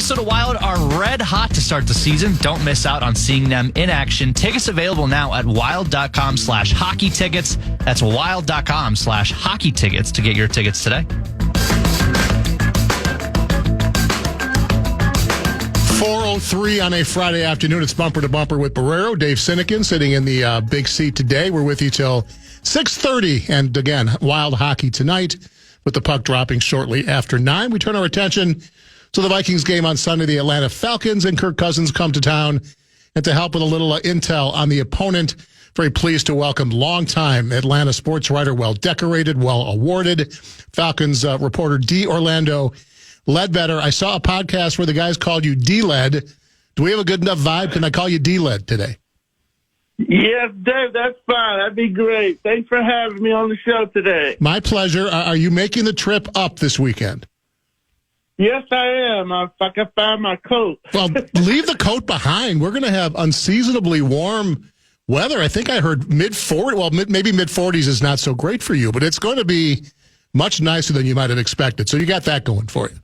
Minnesota Wild are red hot to start the season. Don't miss out on seeing them in action. Tickets available now at wild.com/hockey tickets. That's wild.com/hockey tickets to get your tickets today. 4:03 on a Friday afternoon. It's Bumper to Bumper with Barreiro. Dave Sinekin sitting in the big seat today. We're with you till 6:30. And again, Wild hockey tonight with the puck dropping shortly after 9. We turn our attention to the Vikings game on Sunday. The Atlanta Falcons and Kirk Cousins come to town. And to help with a little intel on the opponent, very pleased to welcome longtime Atlanta sports writer, well-decorated, well-awarded, Falcons reporter D. Orlando Ledbetter. I saw a podcast where the guys called you D-Led. Do we have a good enough vibe? Can I call you D-Led today? Yes, Dave, that's fine. That'd be great. Thanks for having me on the show today. My pleasure. Are you making the trip up this weekend? Yes, I am. If I can find my coat. Well, leave the coat behind. We're going to have unseasonably warm weather. I think I heard mid-40s. Well, maybe mid-40s is not so great for you, but it's going to be much nicer than you might have expected. So you got that going for you.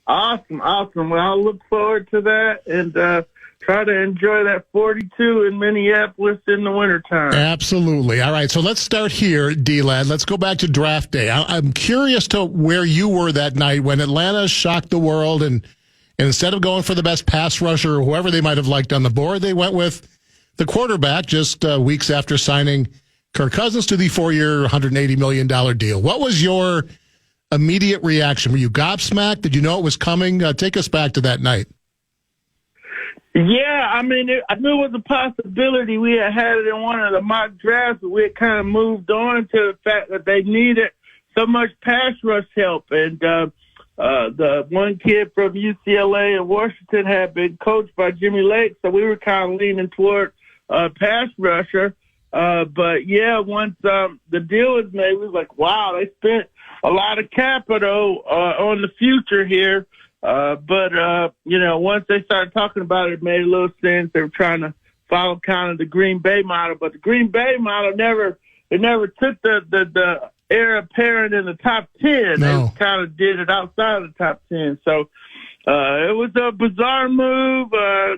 Awesome. Well, I'll look forward to that and try to enjoy that 42 in Minneapolis in the wintertime. Absolutely. All right, so let's start here, D-Lad. Let's go back to draft day. I'm curious to where you were that night when Atlanta shocked the world, and instead of going for the best pass rusher or whoever they might have liked on the board, they went with the quarterback just weeks after signing Kirk Cousins to the 4-year, $180 million deal. What was your immediate reaction? Were you gobsmacked? Did you know it was coming? Take us back to that night. Yeah, I mean, I knew it was a possibility. We had it in one of the mock drafts, but we had kind of moved on to the fact that they needed so much pass rush help. And the one kid from UCLA and Washington had been coached by Jimmy Lake, so we were kind of leaning toward pass rusher. But, yeah, once the deal was made, we was like, wow, they spent a lot of capital on the future here. But once they started talking about it made a little sense. They were trying to follow kind of the Green Bay model, but the Green Bay model never took the heir apparent in the top 10. No. They kind of did it outside of the top 10. So it was a bizarre move.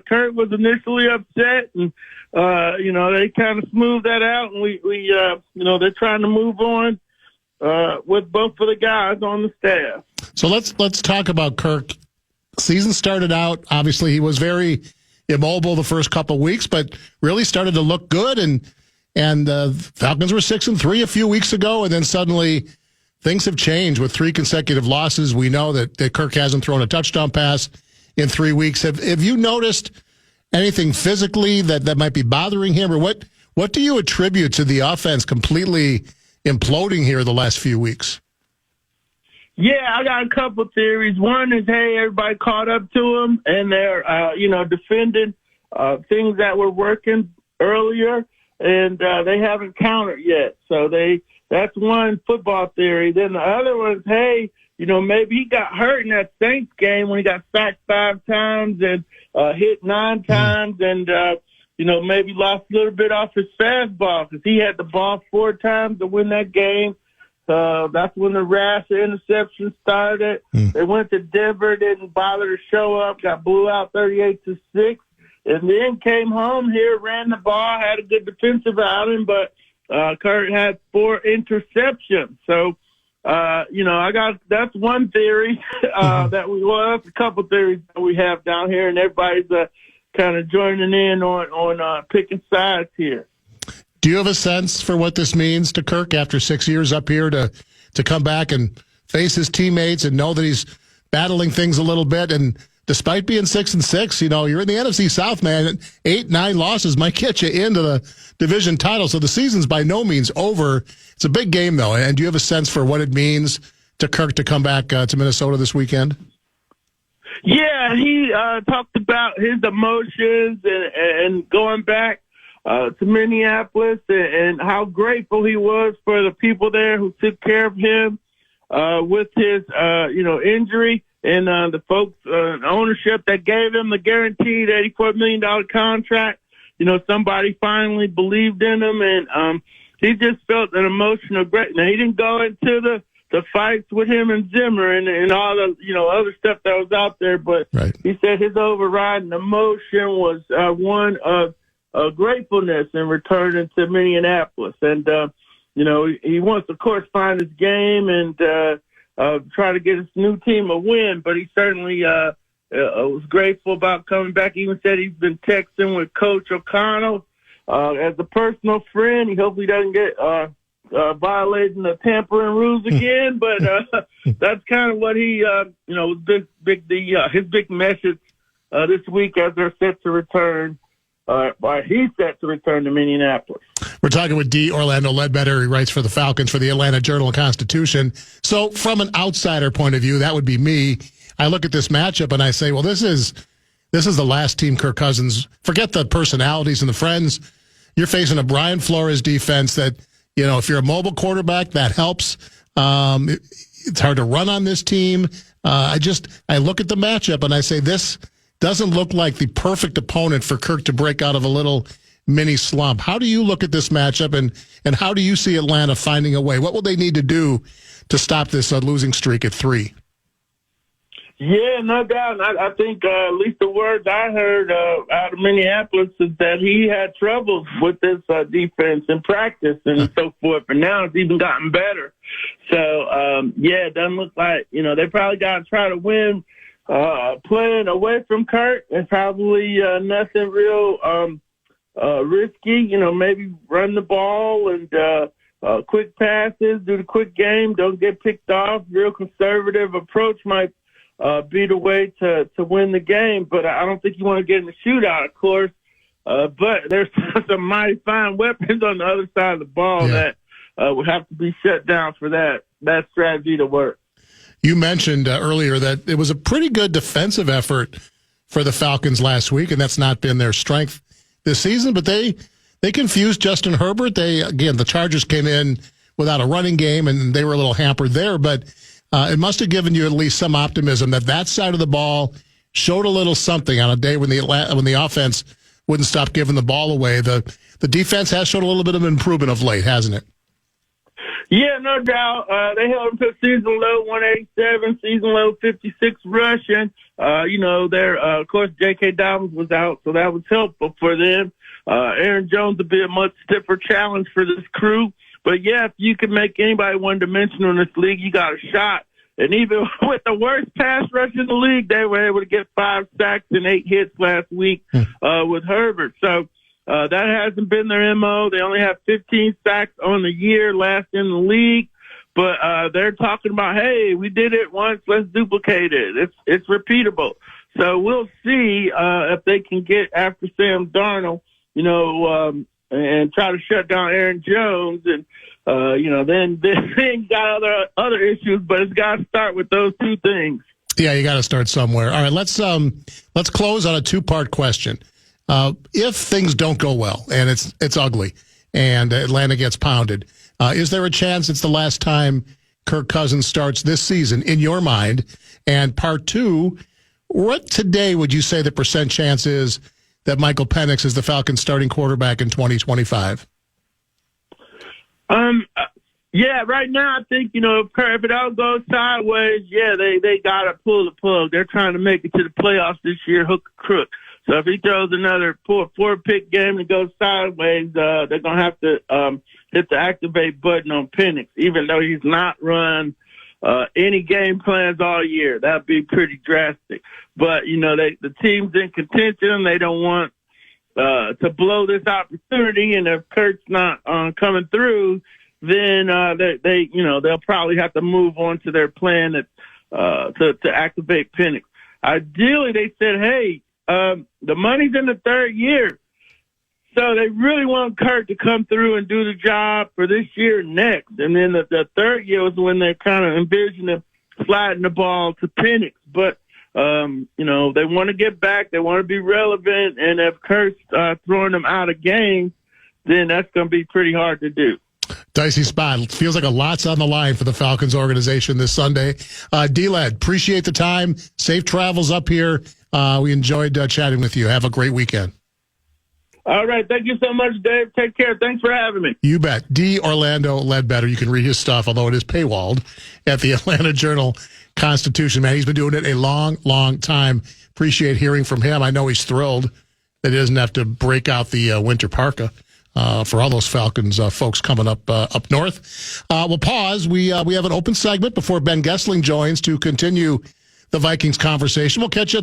Kurt was initially upset, and they kind of smoothed that out, and we they're trying to move on with both of the guys on the staff. So let's talk about Kirk. Season started out, obviously he was very immobile the first couple of weeks, but really started to look good. And Falcons were 6-3 a few weeks ago, and then suddenly things have changed with 3 consecutive losses. We know that Kirk hasn't thrown a touchdown pass in 3 weeks. Have you noticed anything physically that might be bothering him, or what do you attribute to the offense completely imploding here the last few weeks? Yeah, I got a couple theories. One is, hey, everybody caught up to them, and they're, defending things that were working earlier, and they haven't countered yet. So that's one football theory. Then the other one is, hey, maybe he got hurt in that Saints game when he got sacked 5 times and hit 9 times, and maybe lost a little bit off his fastball because he had the ball 4 times to win that game. That's when the rash of interception started. They went to Denver, didn't bother to show up, got blew out 38-6, and then came home here, ran the ball, had a good defensive outing, but Kurt had 4 interceptions. So, that's one theory that's a couple theories that we have down here, and everybody's kind of joining in on picking sides here. Do you have a sense for what this means to Kirk after 6 years up here to come back and face his teammates and know that he's battling things a little bit? And despite being 6-6, you're in the NFC South, man. 8-9 losses might get you into the division title. So the season's by no means over. It's a big game, though. And do you have a sense for what it means to Kirk to come back to Minnesota this weekend? Yeah, he talked about his emotions and going back to Minneapolis and how grateful he was for the people there who took care of him with his, injury, and the folks, ownership that gave him the guaranteed $84 million contract. Somebody finally believed in him, and he just felt an emotional great. Now, he didn't go into the fights with him and Zimmer and all the other stuff that was out there. But right. He said his overriding emotion was one of gratefulness in returning to Minneapolis, and he wants to, of course, find his game and try to get his new team a win. But he certainly was grateful about coming back. He even said he's been texting with Coach O'Connell as a personal friend. He hopefully doesn't get violating the tampering rules again. But that's kind of what he, was his big message this week as they're set to return. He's set to return to Minneapolis. We're talking with D. Orlando Ledbetter. He writes for the Falcons for the Atlanta Journal-Constitution. So from an outsider point of view, that would be me. I look at this matchup and I say, well, this is the last team Kirk Cousins. Forget the personalities and the friends. You're facing a Brian Flores defense that, if you're a mobile quarterback, that helps. It's hard to run on this team. I look at the matchup and I say, this doesn't look like the perfect opponent for Kirk to break out of a little mini slump. How do you look at this matchup, and how do you see Atlanta finding a way? What will they need to do to stop this losing streak at 3? Yeah, no doubt. I think at least the words I heard out of Minneapolis is that he had troubles with this defense in practice and so forth, and now it's even gotten better. So, it doesn't look like, they probably got to try to win playing away from Kirk. It's probably nothing real risky, maybe run the ball and quick passes, do the quick game, don't get picked off. Real conservative approach might be the way to win the game, but I don't think you want to get in the shootout, of course. But there's some mighty fine weapons on the other side of the ball that would have to be shut down for that strategy to work. You mentioned earlier that it was a pretty good defensive effort for the Falcons last week, and that's not been their strength this season. But they confused Justin Herbert. The Chargers came in without a running game, and they were a little hampered there. But it must have given you at least some optimism that side of the ball showed a little something on a day when the offense wouldn't stop giving the ball away. The defense has showed a little bit of improvement of late, hasn't it? Yeah, no doubt. They held them to season low 187, season low 56 rushing. Of course, J.K. Dobbins was out, so that was helpful for them. Aaron Jones will be a much stiffer challenge for this crew. But, if you can make anybody one-dimensional in this league, you got a shot. And even with the worst pass rush in the league, they were able to get 5 sacks and 8 hits last week with Herbert. So, that hasn't been their MO. They only have 15 sacks on the year, last in the league. But they're talking about, hey, we did it once, let's duplicate it. It's repeatable. So we'll see if they can get after Sam Darnold, and try to shut down Aaron Jones. And, then you got other issues, but it's got to start with those two things. Yeah, you got to start somewhere. All right, let's close on a 2-part question. If things don't go well and it's ugly and Atlanta gets pounded, is there a chance it's the last time Kirk Cousins starts this season in your mind? And part 2, what today would you say the percent chance is that Michael Penix is the Falcons starting quarterback in 2025? Right now I think, if it all goes sideways, they got to pull the plug. They're trying to make it to the playoffs this year, hook or crook. So if he throws another 4-pick game and goes sideways, they're going to have to hit the activate button on Penix, even though he's not run any game plans all year. That would be pretty drastic. But, the team's in contention. They don't want to blow this opportunity. And if Kurt's not coming through, then they'll probably have to move on to their plan to activate Penix. Ideally, they said, hey, the money's in the third year. So they really want Kirk to come through and do the job for this year and next. And then the third year was when they're kind of envisioning sliding the ball to Penix. But, they want to get back. They want to be relevant. And if Kirk's throwing them out of games, then that's going to be pretty hard to do. Dicey spot. Feels like a lot's on the line for the Falcons organization this Sunday. D-Led, appreciate the time. Safe travels up here. We enjoyed chatting with you. Have a great weekend. All right. Thank you so much, Dave. Take care. Thanks for having me. You bet. D. Orlando Ledbetter. You can read his stuff, although it is paywalled, at the Atlanta Journal-Constitution. Man, he's been doing it a long, long time. Appreciate hearing from him. I know he's thrilled that he doesn't have to break out the winter parka for all those Falcons folks coming up north. We'll pause. We have an open segment before Ben Goessling joins to continue the Vikings conversation. We'll catch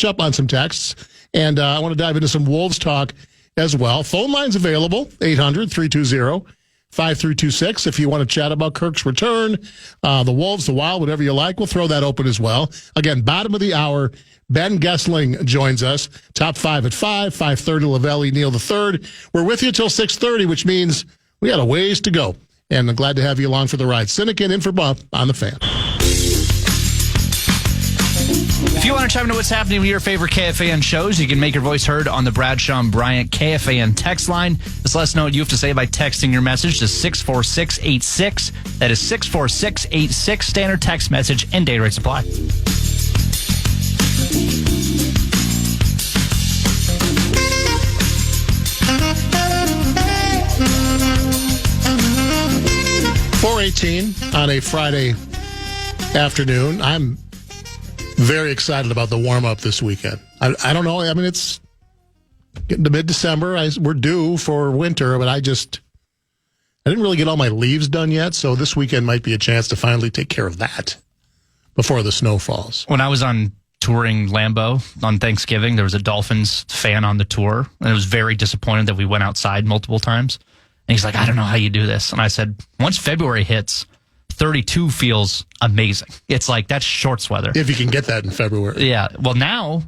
up on some texts, and I want to dive into some Wolves talk as well. Phone lines available, 800-320-5326. If you want to chat about Kirk's return, the Wolves, the Wild, whatever you like, we'll throw that open as well. Again, bottom of the hour, Ben Goessling joins us. Top 5 at 5:30 Lavelli, Neal III. We're with you till 6:30, which means we got a ways to go. And I'm glad to have you along for the ride. Sinekin in for Bump on the Fan. If you want to chime into what's happening with your favorite KFAN shows, you can make your voice heard on the Bradshaw and Bryant KFAN text line. Just let us know what you have to say by texting your message to 64686. That is 64686. Standard text message and data rates apply. .418 on a Friday afternoon. I'm very excited about the warm-up this weekend. I don't know. I mean, it's getting to mid-December. We're due for winter, but I didn't really get all my leaves done yet, so this weekend might be a chance to finally take care of that before the snow falls. When I was on touring Lambeau on Thanksgiving, there was a Dolphins fan on the tour, and I was very disappointed that we went outside multiple times. And he's like, I don't know how you do this. And I said, once February hits, 32 feels amazing. It's like, that's shorts weather. If you can get that in February. Yeah. Well, now,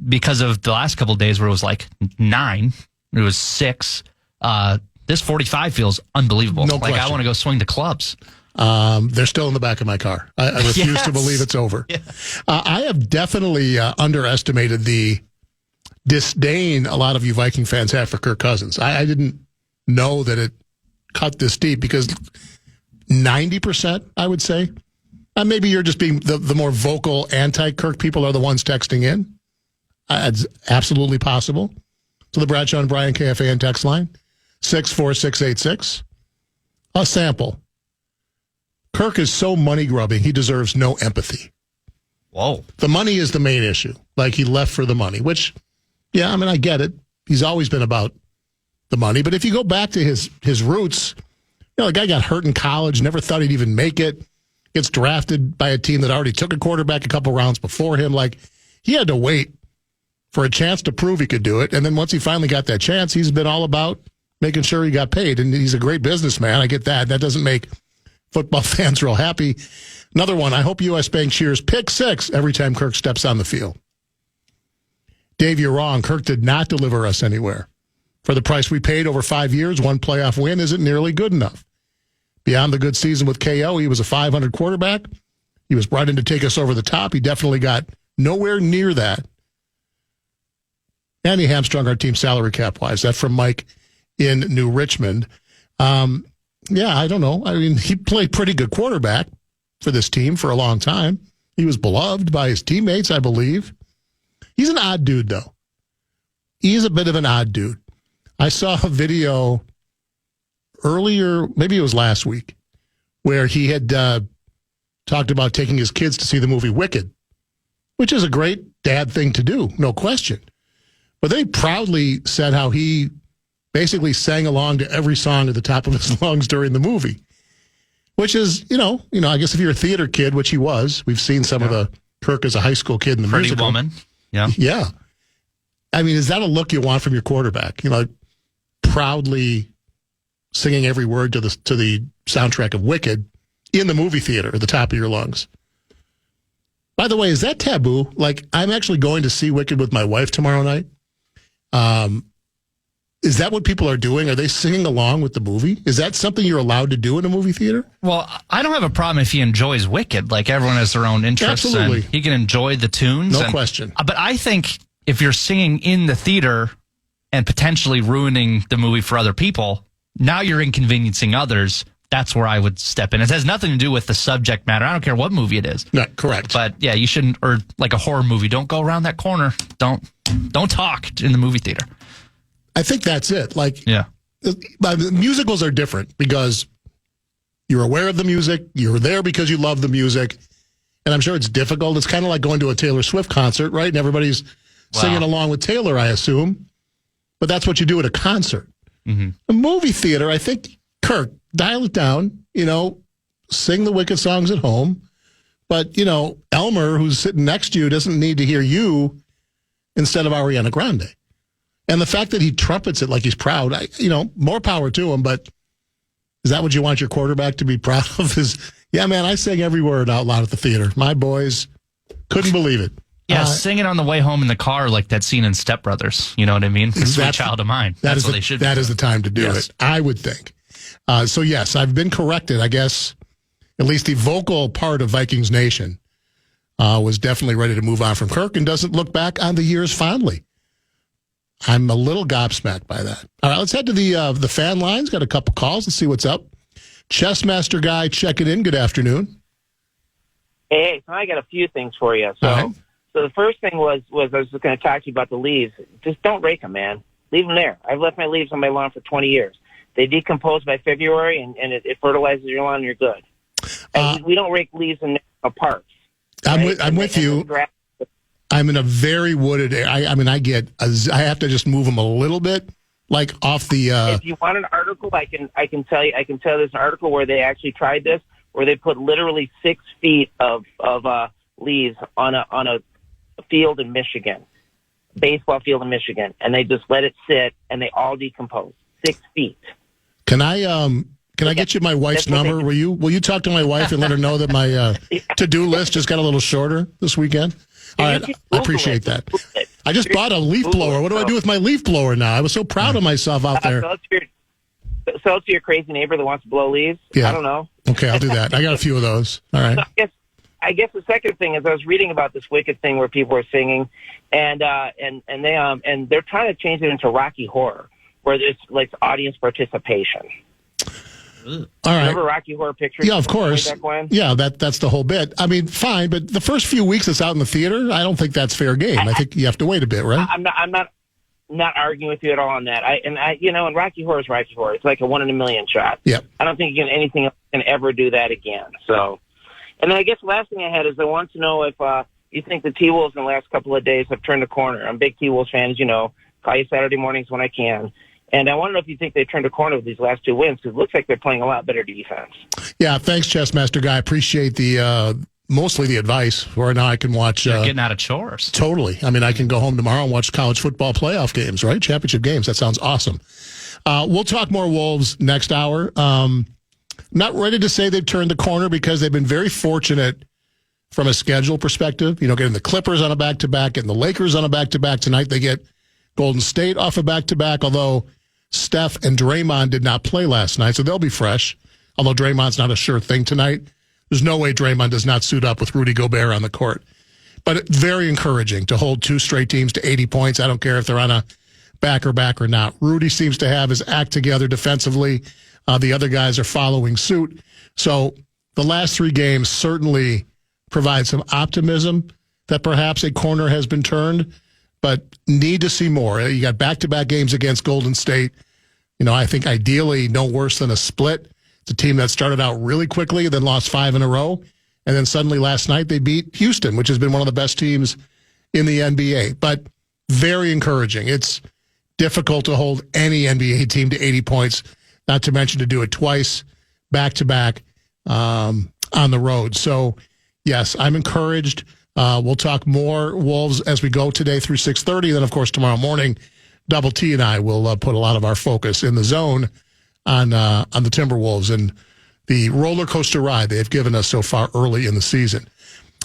because of the last couple of days where it was like 9, it was 6, this 45 feels unbelievable. No like, question. I want to go swing the clubs. They're still in the back of my car. I refuse to believe it's over. Yeah. I have definitely underestimated the disdain a lot of you Viking fans have for Kirk Cousins. I didn't know that it cut this deep because 90%, I would say. Maybe you're just being the more vocal anti-Kirk people are the ones texting in. It's absolutely possible. So the Bradshaw and Bryant KFAN text line, 64686. A sample. Kirk is so money-grubbing, he deserves no empathy. Whoa. The money is the main issue. Like, he left for the money, which, yeah, I mean, I get it. He's always been about the money. But if you go back to his roots, the guy got hurt in college, never thought he'd even make it, gets drafted by a team that already took a quarterback a couple rounds before him. Like, he had to wait for a chance to prove he could do it. And then once he finally got that chance, he's been all about making sure he got paid. And he's a great businessman. I get that. That doesn't make football fans real happy. Another one, I hope U.S. Bank cheers pick 6 every time Kirk steps on the field. Dave, you're wrong. Kirk did not deliver us anywhere. For the price we paid over 5 years, one playoff win isn't nearly good enough. Beyond the good season with KO, he was a .500 quarterback. He was brought in to take us over the top. He definitely got nowhere near that. And he hamstrung our team salary cap-wise. That's from Mike in New Richmond. Yeah, I don't know. I mean, he played pretty good quarterback for this team for a long time. He was beloved by his teammates, I believe. He's an odd dude, though. He's a bit of an odd dude. I saw a video earlier, maybe it was last week, where he had talked about taking his kids to see the movie Wicked, which is a great dad thing to do, no question. But they proudly said how he basically sang along to every song at the top of his lungs during the movie, which is, I guess if you're a theater kid, which he was, we've seen some of the Kirk as a high school kid in the Pretty musical. Woman. Yeah. Yeah. I mean, is that a look you want from your quarterback? Proudly singing every word to the soundtrack of Wicked in the movie theater at the top of your lungs. By the way, is that taboo? Like, I'm actually going to see Wicked with my wife tomorrow night. Is that what people are doing? Are they singing along with the movie? Is that something you're allowed to do in a movie theater? Well, I don't have a problem if he enjoys Wicked. Like, everyone has their own interests. Absolutely. And he can enjoy the tunes. No question. But I think if you're singing in the theater and potentially ruining the movie for other people, now you're inconveniencing others. That's where I would step in. It has nothing to do with the subject matter. I don't care what movie it is. No, correct. But yeah, you shouldn't, or like a horror movie, don't go around that corner. Don't talk in the movie theater. I think that's it. Like, Yeah. Musicals are different because you're aware of the music. You're there because you love the music. And I'm sure it's difficult. It's kind of like going to a Taylor Swift concert, right? And everybody's singing along with Taylor, I assume. But that's what you do at a concert. Mm-hmm. A movie theater, I think, Kirk, dial it down, sing the Wicked songs at home. But, Elmer, who's sitting next to you, doesn't need to hear you instead of Ariana Grande. And the fact that he trumpets it like he's proud, more power to him. But is that what you want your quarterback to be proud of? Yeah, man, I sang every word out loud at the theater. My boys couldn't believe it. Yeah, sing it on the way home in the car like that scene in Step Brothers. You know what I mean? It's a child of mine. That's what they should be. That is the time to do it, I would think. So, yes, I've been corrected. I guess at least the vocal part of Vikings Nation was definitely ready to move on from Kirk and doesn't look back on the years fondly. I'm a little gobsmacked by that. All right, let's head to the fan lines. Got a couple calls. Let's see what's up. Chessmaster Guy checking in. Good afternoon. Hey, so I got a few things for you. So the first thing was I was just going to talk to you about the leaves. Just don't rake them, man. Leave them there. I've left my leaves on my lawn for 20 years. They decompose by February, and it fertilizes your lawn, and you're good. And we don't rake leaves in national parks. Right? I'm with you. I'm in a very wooded area. I have to just move them a little bit, like off the. If you want an article, I can tell you. There's an article where they actually tried this, where they put literally 6 feet of leaves on a field in Michigan, baseball field in Michigan, and they just let it sit, and they all decompose. 6 feet. Can I get you my wife's number? Will you talk to my wife and let her know that my to-do list just got a little shorter this weekend? All right, I appreciate that. I just bought a leaf blower. What do I do with my leaf blower now? I was so proud of myself out there. Sell it to your crazy neighbor that wants to blow leaves? Yeah. I don't know. Okay, I'll do that. I got a few of those. All right. So I guess the second thing is I was reading about this Wicked thing where people are singing, and they're trying to change it into Rocky Horror, where it's like audience participation. All right. Remember Rocky Horror Picture? Yeah, of course. Yeah, that's the whole bit. I mean, fine, but the first few weeks it's out in the theater, I don't think that's fair game. I think you have to wait a bit, right? I'm not arguing with you at all on that. And Rocky Horror is Rocky Horror. It's like a 1 in a million shot. Yeah. I don't think anything else can ever do that again. So, and then I guess the last thing I had is I want to know if you think the T-Wolves in the last couple of days have turned a corner. I'm a big T-Wolves fan, as you know. Call you Saturday mornings when I can. And I want to know if you think they turned a corner with these last 2 wins, because it looks like they're playing a lot better defense. Yeah, thanks, Chessmaster Guy. I appreciate mostly the advice. Where now I can watch. You're getting out of chores. Totally. I mean, I can go home tomorrow and watch college football playoff games, right? Championship games. That sounds awesome. We'll talk more Wolves next hour. Not ready to say they've turned the corner because they've been very fortunate from a schedule perspective. Getting the Clippers on a back-to-back, getting the Lakers on a back-to-back tonight. They get Golden State off a back-to-back, although Steph and Draymond did not play last night, so they'll be fresh. Although Draymond's not a sure thing tonight. There's no way Draymond does not suit up with Rudy Gobert on the court. But very encouraging to hold 2 straight teams to 80 points. I don't care if they're on a back or not. Rudy seems to have his act together defensively. The other guys are following suit. So the last 3 games certainly provide some optimism that perhaps a corner has been turned, but need to see more. You got back-to-back games against Golden State. I think ideally no worse than a split. It's a team that started out really quickly, then lost 5 in a row. And then suddenly last night they beat Houston, which has been one of the best teams in the NBA. But very encouraging. It's difficult to hold any NBA team to 80 points, not to mention to do it twice, back-to-back on the road. So, yes, I'm encouraged. We'll talk more Wolves as we go today through 6:30. Then, of course, tomorrow morning, Double T and I will put a lot of our focus in the zone on the Timberwolves and the roller coaster ride they've given us so far early in the season.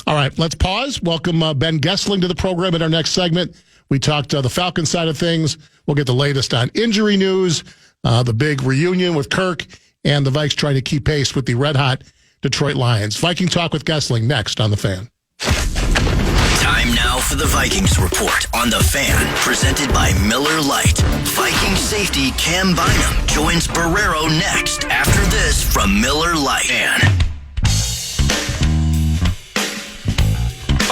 All right, let's pause. Welcome Ben Goessling to the program in our next segment. We talked the Falcons side of things. We'll get the latest on injury news, the big reunion with Kirk, and the Vikes trying to keep pace with the red-hot Detroit Lions. Viking Talk with Goessling next on The Fan. Time now for the Vikings Report on The Fan, presented by Miller Lite. Vikings safety Cam Bynum joins Barreiro next after this from Miller Lite.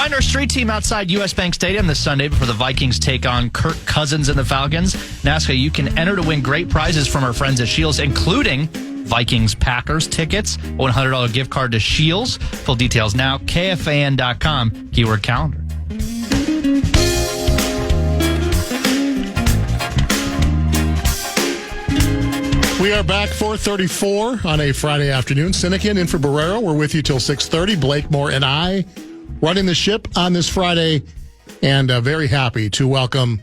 Find our street team outside U.S. Bank Stadium this Sunday before the Vikings take on Kirk Cousins and the Falcons. And ask how you can enter to win great prizes from our friends at Shields, including Vikings-Packers tickets, $100 gift card to Shields. Full details now, KFAN.com, keyword calendar. We are back 4:34 on a Friday afternoon. Sinekin in for Barreiro. We're with you till 6:30. Blakemore and I running the ship on this Friday, and very happy to welcome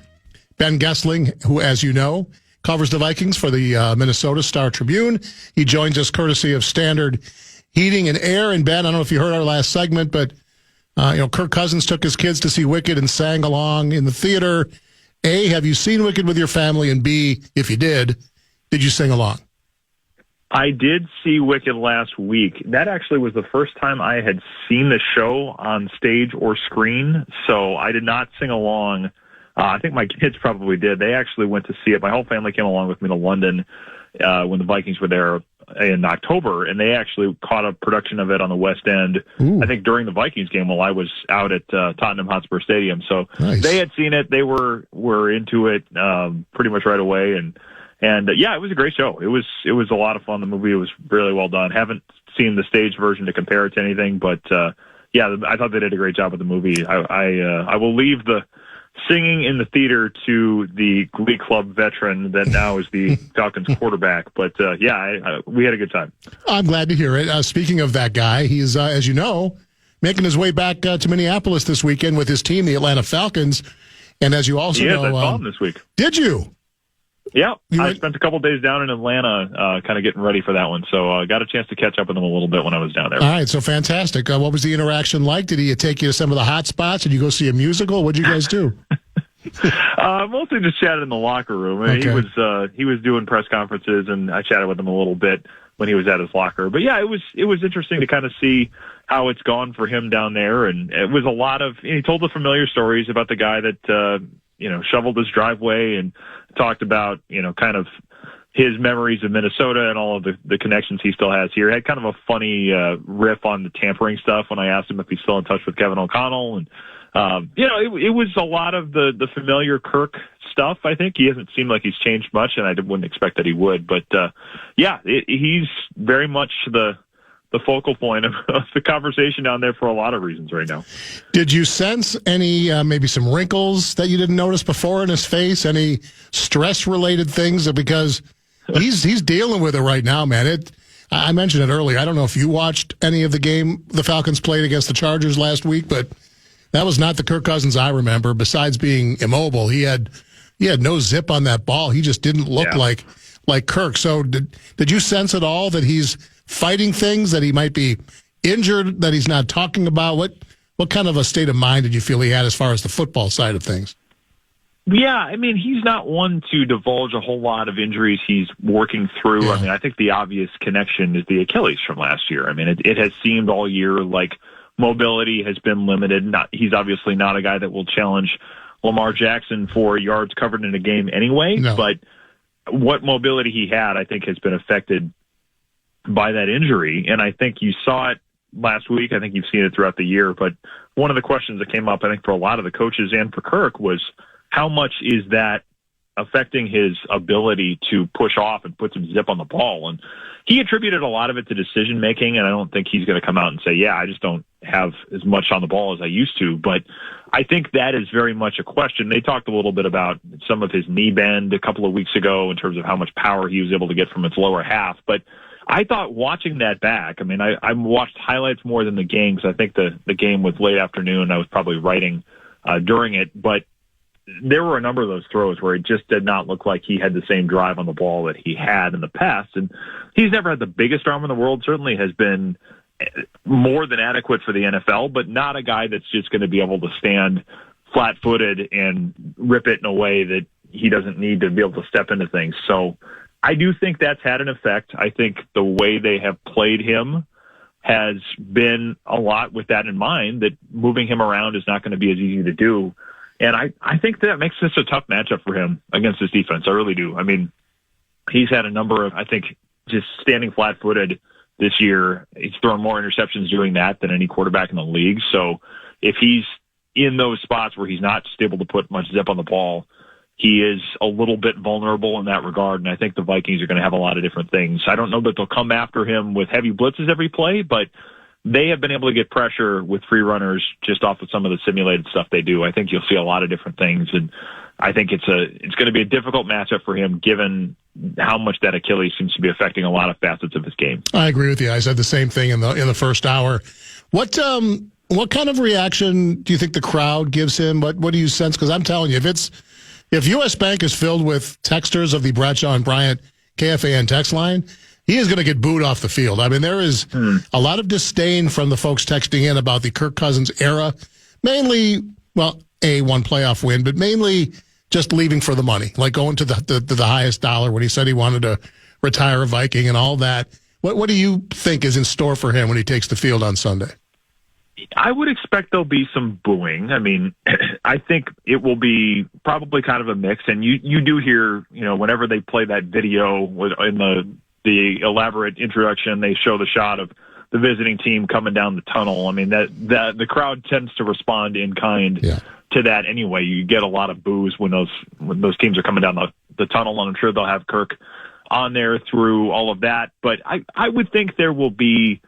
Ben Goessling, who, as you know, covers the Vikings for the Minnesota Star-Tribune. He joins us courtesy of Standard Heating and Air. And Ben, I don't know if you heard our last segment, but Kirk Cousins took his kids to see Wicked and sang along in the theater. A, have you seen Wicked with your family? And B, if you did you sing along? I did see Wicked last week. That actually was the first time I had seen the show on stage or screen, so I did not sing along. I think my kids probably did. They actually went to see it. My whole family came along with me to London when the Vikings were there in October, and they actually caught a production of it on the West End, I think during the Vikings game while I was out at Tottenham Hotspur Stadium. So nice. They had seen it. They were into it pretty much right away, and yeah, it was a great show. It was a lot of fun. The movie was really well done. Haven't seen the stage version to compare it to anything, but yeah, I thought they did a great job with the movie. I will leave the singing in the theater to the Glee Club veteran that now is the Falcons quarterback. But yeah, we had a good time. I'm glad to hear it. Speaking of that guy, he's, as you know, making his way back to Minneapolis this weekend with his team, the Atlanta Falcons. And as you also know, I saw him this week. Did you? Yeah, I spent a couple of days down in Atlanta kind of getting ready for that one, so I got a chance to catch up with him a little bit when I was down there. All right, so fantastic. What was the interaction like? Did he take you to some of the hot spots? Did you go see a musical? What did you guys do? Mostly just chatted in the locker room. Okay. He was doing press conferences, and I chatted with him a little bit when he was at his locker. But yeah, it was interesting to kind of see how it's gone for him down there, and it was a lot of. He told the familiar stories about the guy that shoveled his driveway and talked about, kind of his memories of Minnesota and all of the connections he still has here. He had kind of a funny riff on the tampering stuff when I asked him if he's still in touch with Kevin O'Connell. And, it was a lot of the familiar Kirk stuff. I think he hasn't seemed like he's changed much, and I wouldn't expect that he would. But, he's very much the focal point of the conversation down there for a lot of reasons right now. Did you sense any, maybe some wrinkles that you didn't notice before in his face? Any stress-related things? Because he's dealing with it right now, man. I mentioned it earlier. I don't know if you watched any of the game the Falcons played against the Chargers last week, but that was not the Kirk Cousins I remember. Besides being immobile, he had no zip on that ball. He just didn't look like Kirk. So did you sense at all that he's fighting things, that he might be injured, that he's not talking about? What kind of a state of mind did you feel he had as far as the football side of things? Yeah, I mean, he's not one to divulge a whole lot of injuries he's working through. Yeah. I mean, I think the obvious connection is the Achilles from last year. I mean, it has seemed all year like mobility has been limited. He's obviously not a guy that will challenge Lamar Jackson for yards covered in a game anyway, but what mobility he had, I think, has been affected by that injury. And I think you saw it last week. I think you've seen it throughout the year. But one of the questions that came up, I think, for a lot of the coaches and for Kirk was how much is that affecting his ability to push off and put some zip on the ball? And he attributed a lot of it to decision making. And I don't think he's going to come out and say, yeah, I just don't have as much on the ball as I used to. But I think that is very much a question. They talked a little bit about some of his knee bend a couple of weeks ago in terms of how much power he was able to get from its lower half. But I thought watching that back, I mean, I watched highlights more than the game because I think the game was late afternoon. I was probably writing during it, but there were a number of those throws where it just did not look like he had the same drive on the ball that he had in the past. And he's never had the biggest arm in the world, certainly has been more than adequate for the NFL, but not a guy that's just going to be able to stand flat-footed and rip it in a way that he doesn't need to be able to step into things. So I do think that's had an effect. I think the way they have played him has been a lot with that in mind, that moving him around is not going to be as easy to do. And I think that makes this a tough matchup for him against his defense. I really do. I mean, he's had a number of, I think, just standing flat-footed this year. He's thrown more interceptions doing that than any quarterback in the league. So if he's in those spots where he's not just able to put much zip on the ball, he is a little bit vulnerable in that regard, and I think the Vikings are going to have a lot of different things. I don't know that they'll come after him with heavy blitzes every play, but they have been able to get pressure with free runners just off of some of the simulated stuff they do. I think you'll see a lot of different things, and I think it's going to be a difficult matchup for him given how much that Achilles seems to be affecting a lot of facets of his game. I agree with you. I said the same thing in the first hour. What kind of reaction do you think the crowd gives him? What do you sense? Because I'm telling you, if U.S. Bank is filled with texters of the Bradshaw and Bryant KFAN text line, he is going to get booed off the field. I mean, there is a lot of disdain from the folks texting in about the Kirk Cousins era. Mainly, well, one playoff win, but mainly just leaving for the money, like going to the highest dollar when he said he wanted to retire a Viking and all that. What do you think is in store for him when he takes the field on Sunday? I would expect there'll be some booing. I mean, I think it will be probably kind of a mix. And you do hear, whenever they play that video in the elaborate introduction, they show the shot of the visiting team coming down the tunnel. I mean, that the crowd tends to respond in kind to that anyway. You get a lot of boos when those teams are coming down the tunnel, and I'm sure they'll have Kirk on there through all of that. But I would think there will be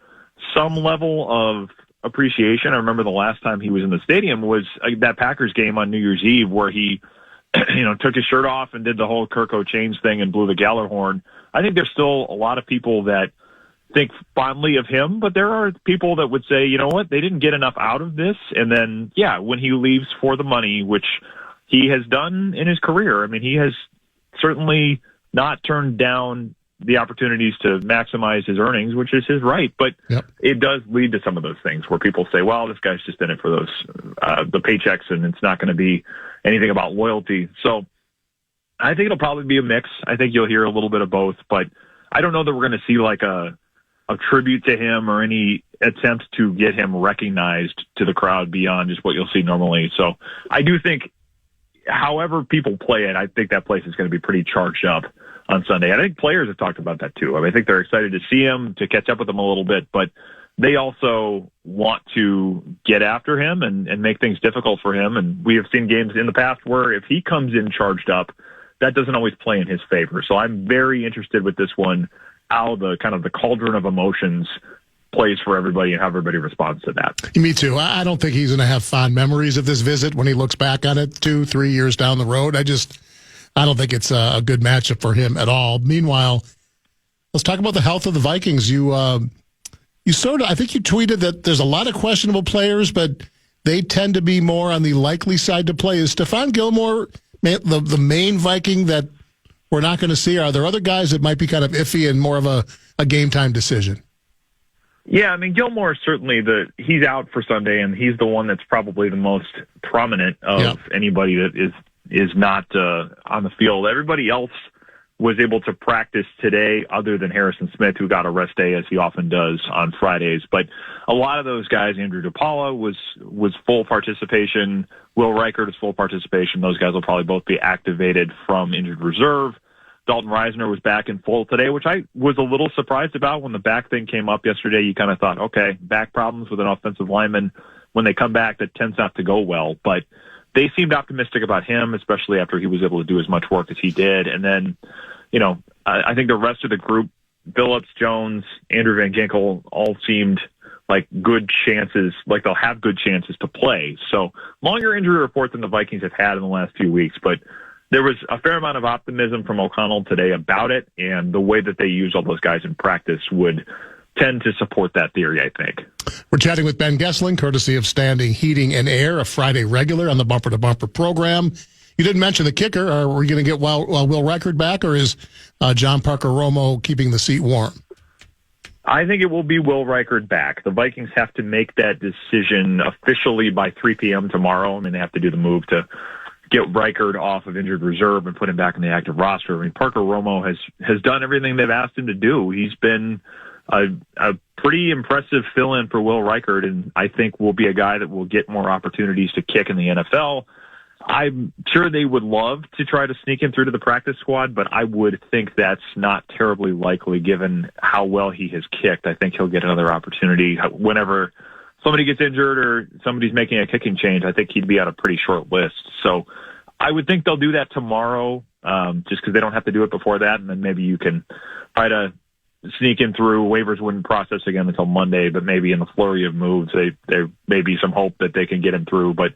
some level of appreciation. I remember the last time he was in the stadium was that Packers game on New Year's Eve where he, took his shirt off and did the whole Kirk O'Chains thing and blew the Galler horn. I think there's still a lot of people that think fondly of him, but there are people that would say, you know what, they didn't get enough out of this. And then, when he leaves for the money, which he has done in his career, I mean, he has certainly not turned down the opportunities to maximize his earnings, which is his right. But it does lead to some of those things where people say, well, this guy's just in it for those, the paychecks, and it's not going to be anything about loyalty. So I think it'll probably be a mix. I think you'll hear a little bit of both, but I don't know that we're going to see like a tribute to him or any attempt to get him recognized to the crowd beyond just what you'll see normally. So I do think however people play it, I think that place is going to be pretty charged up on Sunday. I think players have talked about that too. I think they're excited to see him, to catch up with him a little bit, but they also want to get after him and make things difficult for him. And we have seen games in the past where if he comes in charged up, that doesn't always play in his favor. So I'm very interested with this one, how the kind of the cauldron of emotions plays for everybody and how everybody responds to that. Me too. I don't think he's going to have fond memories of this visit when he looks back on it 2-3 years down the road. I don't think it's a good matchup for him at all. Meanwhile, let's talk about the health of the Vikings. I think you tweeted that there's a lot of questionable players, but they tend to be more on the likely side to play. Is Stephon Gilmore the main Viking that we're not going to see? Are there other guys that might be kind of iffy and more of a game time decision? Yeah, I mean, Gilmore is certainly he's out for Sunday, and he's the one that's probably the most prominent of anybody that is not on the field. Everybody else was able to practice today other than Harrison Smith, who got a rest day as he often does on Fridays. But a lot of those guys, Andrew DePaula was full participation. Will Reichert is full participation. Those guys will probably both be activated from injured reserve. Dalton Reisner was back in full today, which I was a little surprised about when the back thing came up yesterday. You kind of thought, okay, back problems with an offensive lineman. When they come back, that tends not to go well. But they seemed optimistic about him, especially after he was able to do as much work as he did. And then, I think the rest of the group, Billups, Jones, Andrew Van Ginkel, all seemed like good chances, like they'll have good chances to play. So longer injury report than the Vikings have had in the last few weeks. But there was a fair amount of optimism from O'Connell today about it, and the way that they use all those guys in practice would tend to support that theory, I think. We're chatting with Ben Goessling, courtesy of Standing Heating and Air, a Friday regular on the Bumper to Bumper program. You didn't mention the kicker. Are we going to get Will Reichert back, or is John Parker Romo keeping the seat warm? I think it will be Will Reichert back. The Vikings have to make that decision officially by 3 p.m. tomorrow. I mean, they have to do the move to get Reichert off of injured reserve and put him back in the active roster. I mean, Parker Romo has done everything they've asked him to do. He's been a pretty impressive fill-in for Will Reichert, and I think will be a guy that will get more opportunities to kick in the NFL. I'm sure they would love to try to sneak him through to the practice squad, but I would think that's not terribly likely given how well he has kicked. I think he'll get another opportunity whenever somebody gets injured or somebody's making a kicking change, I think he'd be on a pretty short list. So I would think they'll do that tomorrow, just because they don't have to do it before that, and then maybe you can try to sneak in through. Waivers wouldn't process again until Monday, but maybe in the flurry of moves, there may be some hope that they can get him through. But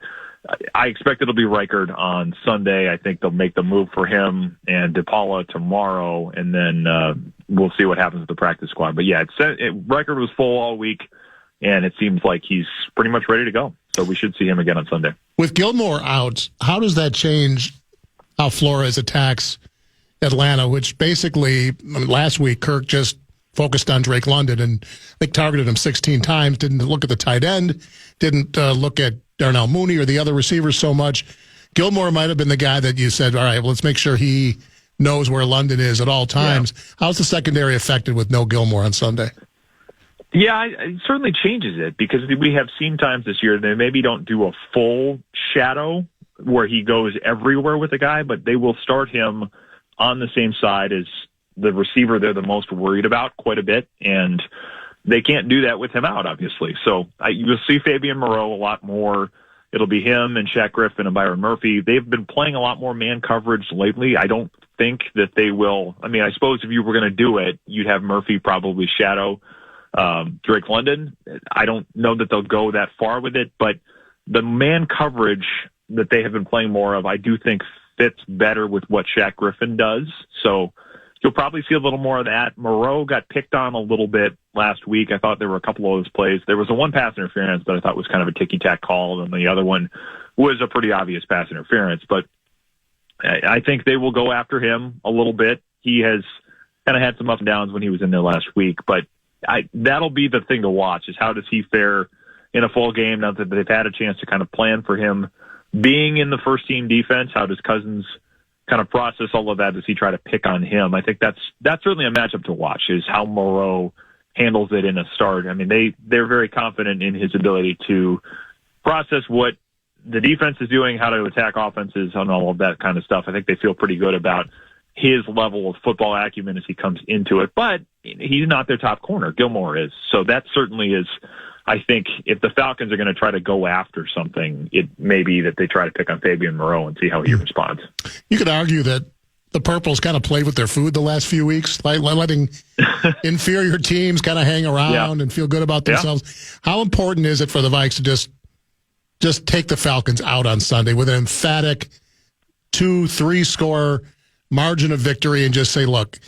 I expect it'll be Reichard on Sunday. I think they'll make the move for him and DePaula tomorrow, and then we'll see what happens with the practice squad. But yeah, Reichard was full all week, and it seems like he's pretty much ready to go. So we should see him again on Sunday. With Gilmore out, how does that change how Flores attacks Atlanta, which basically, last week, Kirk just focused on Drake London and I think targeted him 16 times, didn't look at the tight end, didn't look at Darnell Mooney or the other receivers so much. Gilmore might have been the guy that you said, all right, well, let's make sure he knows where London is at all times. Yeah. How's the secondary affected with no Gilmore on Sunday? Yeah, it certainly changes it, because we have seen times this year they maybe don't do a full shadow where he goes everywhere with a guy, but they will start him on the same side as the receiver they're the most worried about quite a bit, and they can't do that with him out, obviously. So you'll see Fabian Moreau a lot more. It'll be him and Shaq Griffin and Byron Murphy. They've been playing a lot more man coverage lately. I don't think that they will. I mean, I suppose if you were going to do it, you'd have Murphy probably shadow Drake London. I don't know that they'll go that far with it, but the man coverage that they have been playing more of, I do think fits better with what Shaq Griffin does. So you'll probably see a little more of that. Moreau got picked on a little bit last week. I thought there were a couple of those plays. There was a one pass interference that I thought was kind of a ticky-tack call, and the other one was a pretty obvious pass interference. But I think they will go after him a little bit. He has kind of had some ups and downs when he was in there last week, but that'll be the thing to watch, is how does he fare in a full game now that they've had a chance to kind of plan for him being in the first-team defense. How does Cousins kind of process all of that? Does he try to pick on him? I think that's certainly a matchup to watch, is how Moreau handles it in a start. I mean, they're very confident in his ability to process what the defense is doing, how to attack offenses, and all of that kind of stuff. I think they feel pretty good about his level of football acumen as he comes into it, but he's not their top corner. Gilmore is. So that certainly is, I think, if the Falcons are going to try to go after something, it may be that they try to pick on Fabian Moreau and see how he responds. You could argue that the Purples kind of played with their food the last few weeks, like letting inferior teams kind of hang around and feel good about themselves. Yeah. How important is it for the Vikes to just take the Falcons out on Sunday with an emphatic 2-3 score margin of victory and just say, look,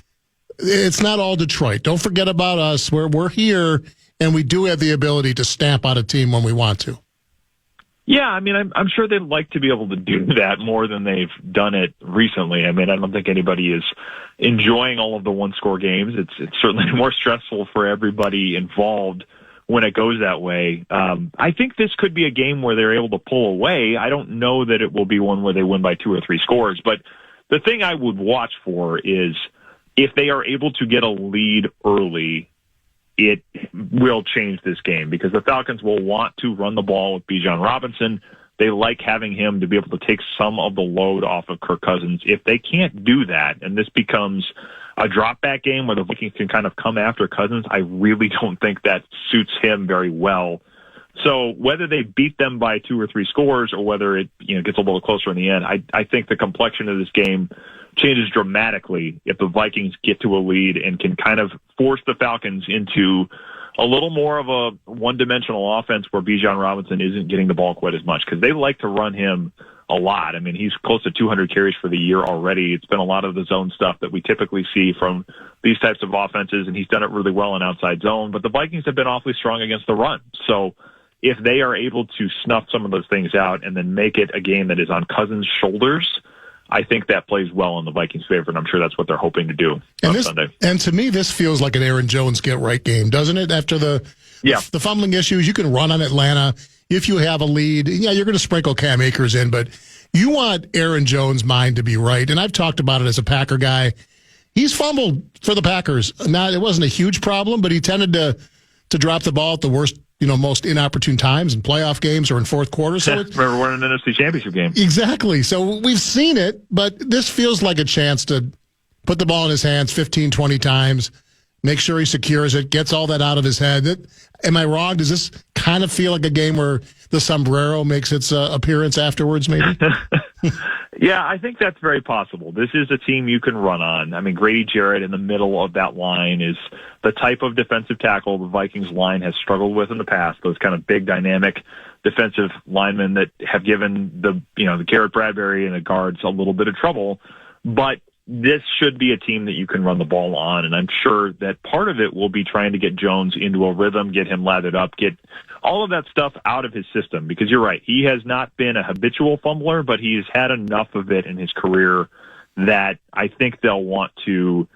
it's not all Detroit. Don't forget about us. We're here, and we do have the ability to stamp out a team when we want to. Yeah, I mean, I'm sure they'd like to be able to do that more than they've done it recently. I mean, I don't think anybody is enjoying all of the one-score games. It's certainly more stressful for everybody involved when it goes that way. I think this could be a game where they're able to pull away. I don't know that it will be one where they win by 2 or 3 scores, but the thing I would watch for is if they are able to get a lead early, it will change this game, because the Falcons will want to run the ball with Bijan Robinson. They like having him to be able to take some of the load off of Kirk Cousins. If they can't do that, and this becomes a drop-back game where the Vikings can kind of come after Cousins, I really don't think that suits him very well. So whether they beat them by 2 or 3 scores, or whether it gets a little closer in the end, I think the complexion of this game changes dramatically if the Vikings get to a lead and can kind of force the Falcons into a little more of a one-dimensional offense where Bijan Robinson isn't getting the ball quite as much, because they like to run him a lot. I mean, he's close to 200 carries for the year already. It's been a lot of the zone stuff that we typically see from these types of offenses, and he's done it really well in outside zone. But the Vikings have been awfully strong against the run. So if they are able to snuff some of those things out and then make it a game that is on Cousins' shoulders, I think that plays well in the Vikings' favor, and I'm sure that's what they're hoping to do on Sunday. And to me, this feels like an Aaron Jones get-right game, doesn't it? After the fumbling issues, you can run on Atlanta. If you have a lead, you're going to sprinkle Cam Akers in, but you want Aaron Jones' mind to be right. And I've talked about it as a Packer guy. He's fumbled for the Packers. Now, it wasn't a huge problem, but he tended to drop the ball at the worst, most inopportune times in playoff games or in fourth quarter. So remember winning an NFC Championship game. Exactly. So we've seen it, but this feels like a chance to put the ball in his hands 15, 20 times, makes sure he secures it, gets all that out of his head. Am I wrong? Does this kind of feel like a game where the sombrero makes its appearance afterwards, maybe? Yeah, I think that's very possible. This is a team you can run on. I mean, Grady Jarrett in the middle of that line is the type of defensive tackle the Vikings line has struggled with in the past, those kind of big, dynamic defensive linemen that have given the Garrett Bradbury and the guards a little bit of trouble. But this should be a team that you can run the ball on, and I'm sure that part of it will be trying to get Jones into a rhythm, get him lathered up, get all of that stuff out of his system, because you're right. He has not been a habitual fumbler, but he's had enough of it in his career that I think they'll want to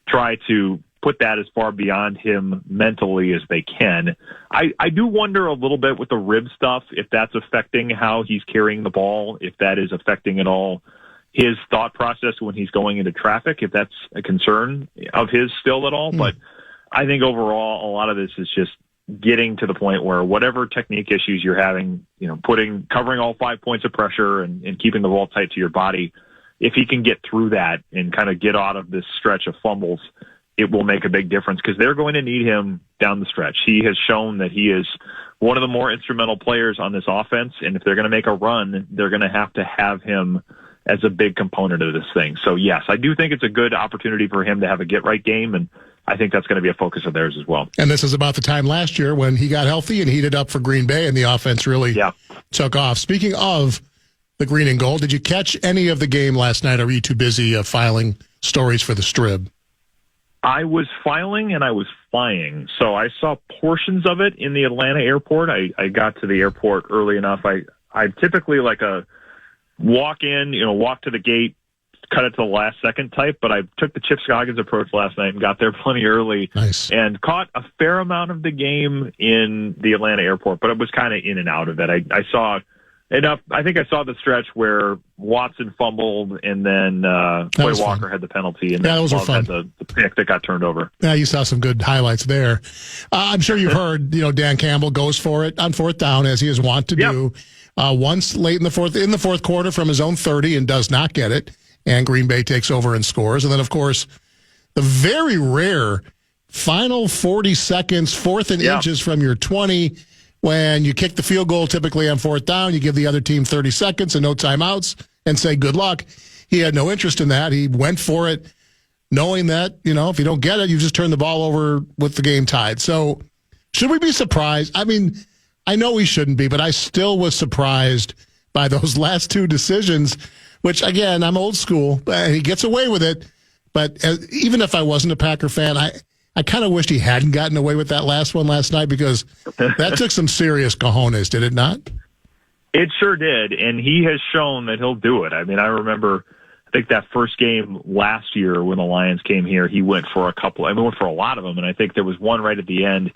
try to put that as far beyond him mentally as they can. I do wonder a little bit with the rib stuff, if that's affecting how he's carrying the ball, if that is affecting at all his thought process when he's going into traffic, if that's a concern of his still at all. But I think overall, a lot of this is just getting to the point where whatever technique issues you're having, covering all 5 points of pressure and keeping the ball tight to your body, if he can get through that and kind of get out of this stretch of fumbles, it will make a big difference, because they're going to need him down the stretch. He has shown that he is one of the more instrumental players on this offense, and if they're going to make a run, they're going to have him as a big component of this thing. So yes, I do think it's a good opportunity for him to have a get-right game, and I think that's going to be a focus of theirs as well. And this is about the time last year when he got healthy and heated up for Green Bay, and the offense really took off. Speaking of the green and gold, did you catch any of the game last night, or were you too busy filing stories for the Strib? I was filing and I was flying, so I saw portions of it in the Atlanta airport. I got to the airport early enough. I typically like a walk in, walk to the gate, cut it to the last second type, but I took the Chip Scoggins approach last night and got there plenty early. Nice. And caught a fair amount of the game in the Atlanta airport, but it was kind of in and out of it. I saw enough. I think I saw the stretch where Watson fumbled and then Quay Walker had the penalty, and then those were fun. Had the pick that got turned over. Yeah, you saw some good highlights there. I'm sure you've heard, Dan Campbell goes for it on fourth down, as he is wont to do. Once late in the fourth quarter from his own 30 and does not get it, and Green Bay takes over and scores. And then, of course, the very rare final 40 seconds, fourth and inches from your 20, when you kick the field goal typically on fourth down, you give the other team 30 seconds and no timeouts and say good luck. He had no interest in that. He went for it knowing that, if you don't get it, you just turn the ball over with the game tied. So should we be surprised? I mean, I know we shouldn't be, but I still was surprised by those last two decisions, which, again, I'm old school, and he gets away with it. But even if I wasn't a Packer fan, I kind of wished he hadn't gotten away with that last one last night, because that took some serious cojones, did it not? It sure did, and he has shown that he'll do it. I mean, I remember, I think that first game last year when the Lions came here, he went for went for a lot of them, and I think there was one right at the end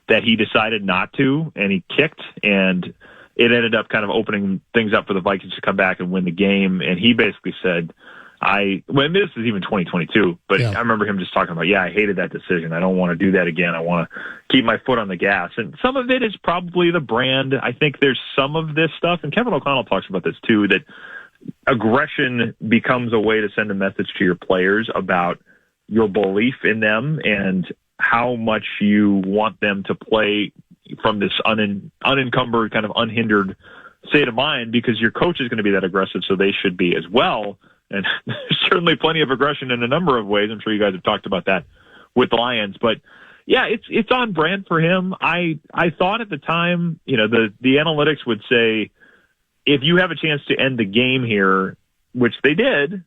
that he decided not to, and he kicked, and it ended up kind of opening things up for the Vikings to come back and win the game. And he basically said, this is even 2022, but I remember him just talking about, I hated that decision. I don't want to do that again. I want to keep my foot on the gas. And some of it is probably the brand. I think there's some of this stuff, and Kevin O'Connell talks about this too, that aggression becomes a way to send a message to your players about your belief in them and how much you want them to play from this unencumbered, kind of unhindered state of mind, because your coach is going to be that aggressive, so they should be as well. And there's certainly plenty of aggression in a number of ways. I'm sure you guys have talked about that with the Lions. But, it's on brand for him. I thought at the time, the analytics would say, if you have a chance to end the game here, which they did,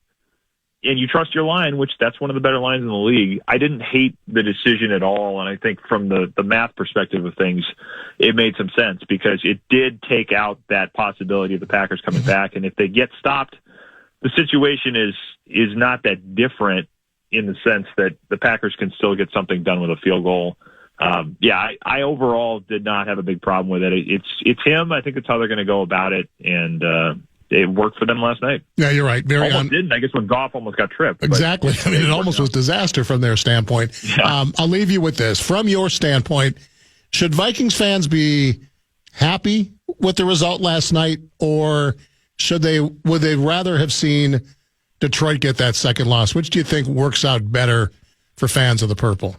and you trust your line, which that's one of the better lines in the league, I didn't hate the decision at all. And I think from the math perspective of things, it made some sense, because it did take out that possibility of the Packers coming back. And if they get stopped, the situation is not that different in the sense that the Packers can still get something done with a field goal. I overall did not have a big problem with it. It's him. I think it's how they're going to go about it. And, it worked for them last night. Yeah, you're right. Almost didn't. I guess when Goff almost got tripped. Exactly. I mean, it almost was disaster from their standpoint. Yeah. I'll leave you with this. From your standpoint, should Vikings fans be happy with the result last night, or would they rather have seen Detroit get that second loss? Which do you think works out better for fans of the purple?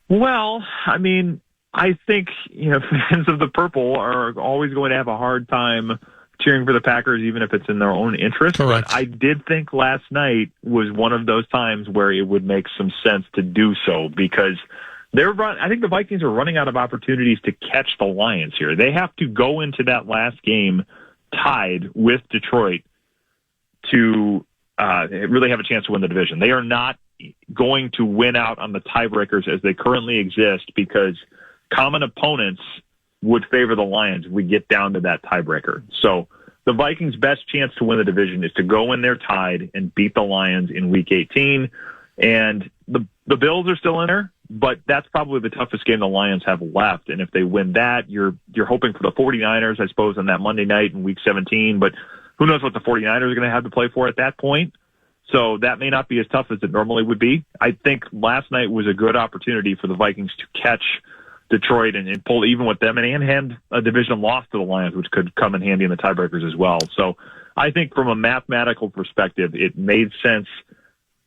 Well, I mean, I think, fans of the purple are always going to have a hard time cheering for the Packers, even if it's in their own interest. Correct. But I did think last night was one of those times where it would make some sense to do so, because I think the Vikings are running out of opportunities to catch the Lions here. They have to go into that last game tied with Detroit to really have a chance to win the division. They are not going to win out on the tiebreakers as they currently exist, because common opponents would favor the Lions if we get down to that tiebreaker. So the Vikings' best chance to win the division is to go in there tied and beat the Lions in Week 18. And the Bills are still in there, but that's probably the toughest game the Lions have left. And if they win that, you're hoping for the 49ers, I suppose, on that Monday night in Week 17. But who knows what the 49ers are going to have to play for at that point. So that may not be as tough as it normally would be. I think last night was a good opportunity for the Vikings to catch Detroit and pull even with them and hand a division loss to the Lions, which could come in handy in the tiebreakers as well. So I think from a mathematical perspective, it made sense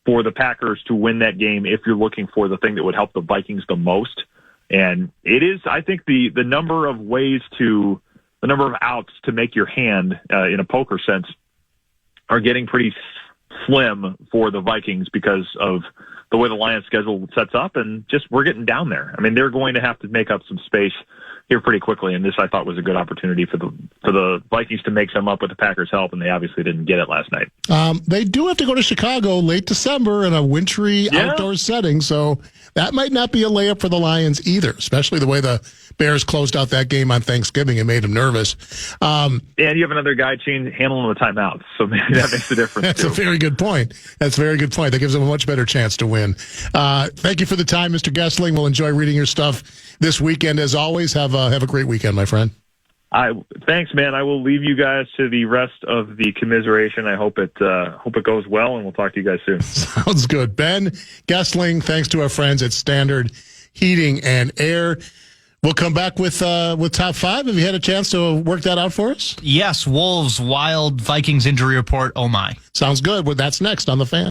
for the Packers to win that game if you're looking for the thing that would help the Vikings the most. And it is, I think, the number of outs to make your hand in a poker sense are getting pretty slim for the Vikings because of the way the Lions schedule sets up, and just we're getting down there. I mean, they're going to have to make up some space here pretty quickly, and this I thought was a good opportunity for the Vikings to make some up with the Packers' help, and they obviously didn't get it last night. They do have to go to Chicago late December in a wintry outdoor setting, so that might not be a layup for the Lions either, especially the way the Bears closed out that game on Thanksgiving and made them nervous. And you have another guy handling the timeouts, so maybe that makes a difference. That's a very good point. That gives them a much better chance to win. Thank you for the time, Mr. Goessling. We'll enjoy reading your stuff this weekend. As always, have a great weekend, my friend. Thanks, man. I will leave you guys to the rest of the commiseration. I hope it goes well, and we'll talk to you guys soon. Sounds good. Ben Goessling, thanks to our friends at Standard Heating and Air. We'll come back with top five. Have you had a chance to work that out for us? Yes, Wolves, Wild, Vikings injury report. Oh, my. Sounds good. Well, that's next on The Fan.